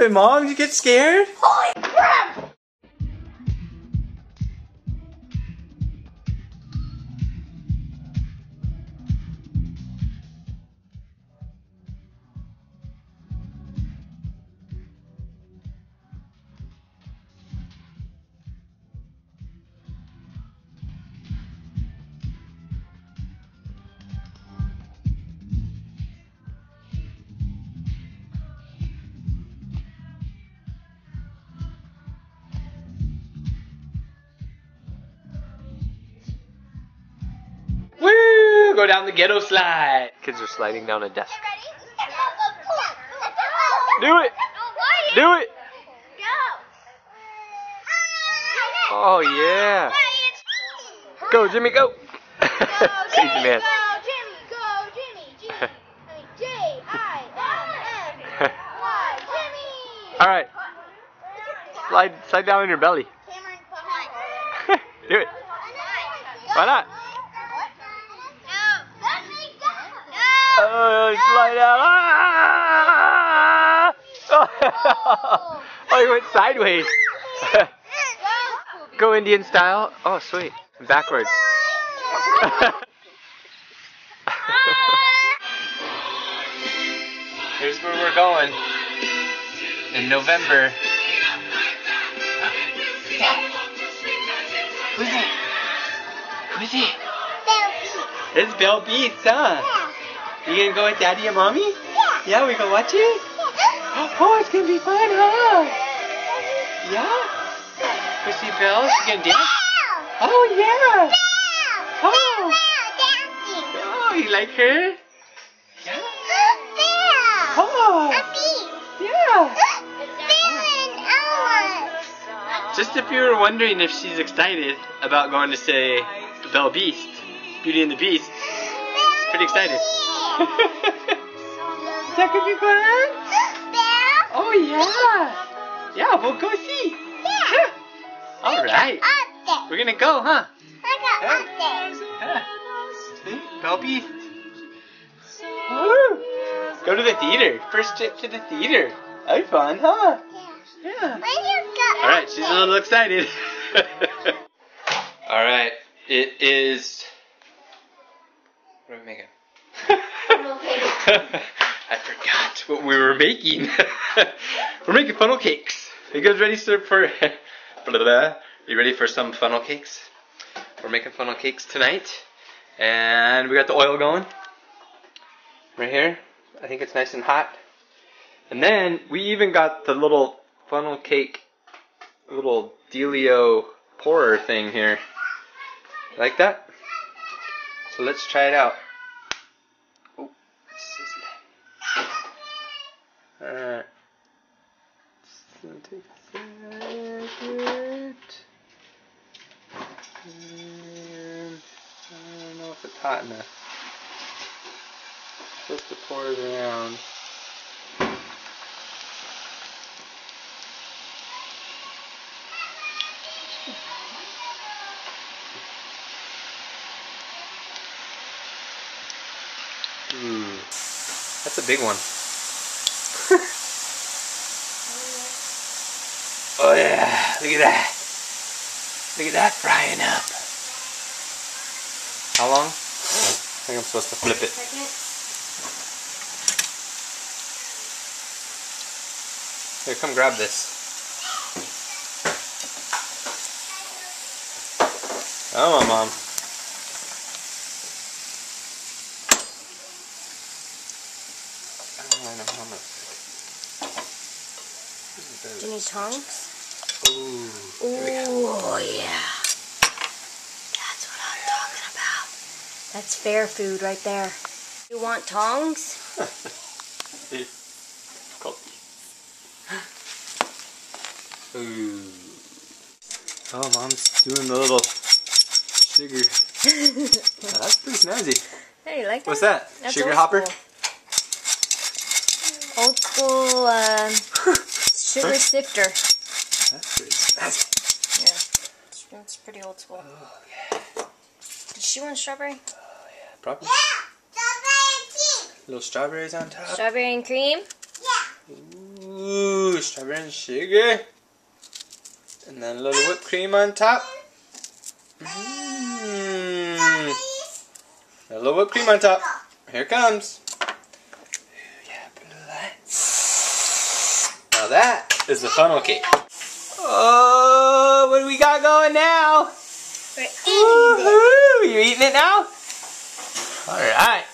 it, Mom. You get scared? Holy crap! Woo! Go down the ghetto slide. Kids are sliding down a desk. Do it! Do it! Oh yeah! Go Jimmy, go! Crazy man. All right. Slide down on your belly. Do it. Why not? Oh, slide out. Ah! Oh, you went sideways. Go Indian style. Oh, sweet. Backwards. Here's where we're going in November. Who's it? Who's it? It's Belle Beast, huh? You gonna go with Daddy and Mommy? Yeah. Yeah, we gonna watch it? Oh, it's gonna be fun, huh? Yeah? We see Belle? She gonna dance? Oh, yeah. Oh. Oh, you like her? Yeah. Oh. Yeah. Just if you were wondering if she's excited about going to say Belle Beast, Beauty and the Beast, she's pretty excited. Is that gonna be fun? Oh yeah! Yeah, we'll go see. Yeah. Alright. We're gonna go, huh? Belle Beast. Woo. Go to the theater. First trip to the theater. That'd be fun, huh? Yeah. Alright, she's a little excited. Alright, it is... What are we making? I forgot what we were making. We're making funnel cakes. Are you guys ready for You ready for some funnel cakes? We're making funnel cakes tonight. And we got the oil going. Right here. I think it's nice and hot. And then we even got the little funnel cake, little Delio pourer thing here. Like that? So let's try it out. Oh, alright. It's gonna take a second. And I don't know if it's hot enough. I'm supposed to pour it around. Ooh, that's a big one. Oh yeah, look at that. Look at that frying up. How long? I think I'm supposed to flip it. Here, come grab this. Come on, Mom. Do you need tongs? Ooh. Oh yeah. That's what I'm talking about. That's fair food right there. You want tongs? Ooh. Oh, Mom's doing the little sugar. That's pretty snazzy. Hey, you like that? What's that? That's Sugar old hopper? School. Old school sugar sifter. That's pretty snazzy. Yeah, it's pretty old school. Oh, yeah. Did she want strawberry? Oh, yeah, probably. Yeah, strawberry and cream. Little strawberries on top. Strawberry and cream? Yeah. Ooh. Ooh, strawberry and sugar. And then a little whipped cream on top. Mmm. A little whipped cream on top. Here it comes. Now that is the funnel cake. Oh, what do we got going now? We're eating Woohoo! You eating it now? Alright.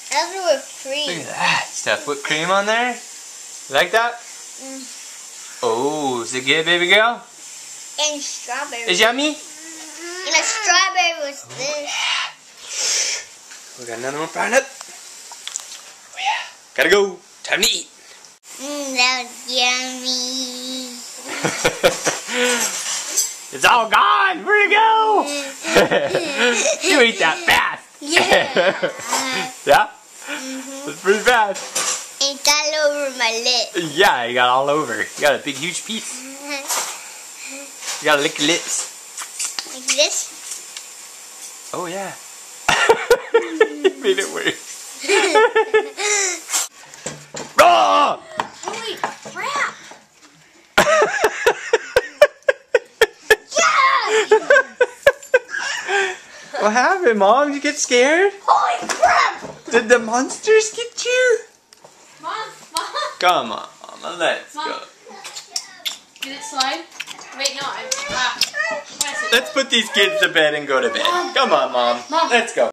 That's whipped cream. Look at that. Stuff whipped cream on there. You like that? Oh, is it good, baby girl? And strawberry. Is yummy? And a strawberry was this. We got another one frying up. Oh yeah. Gotta go. Time to eat. That was yummy. It's all gone. Where'd it go? You ate that fast. Yeah. Yeah? That's pretty fast. It got over my lip. Yeah, you got all over. You got a big, huge piece. You gotta lick your lips. Like this? Oh, yeah. Made it worse. Oh! Holy crap! What happened, Mom? Did you get scared? Holy crap! Did the monsters get you? Mom. Come on, Mama, let's Mom. go. Did it slide? Wait, no. What is it? Let's put these kids to bed and go to bed. Come on, Mom. Mom. Let's go.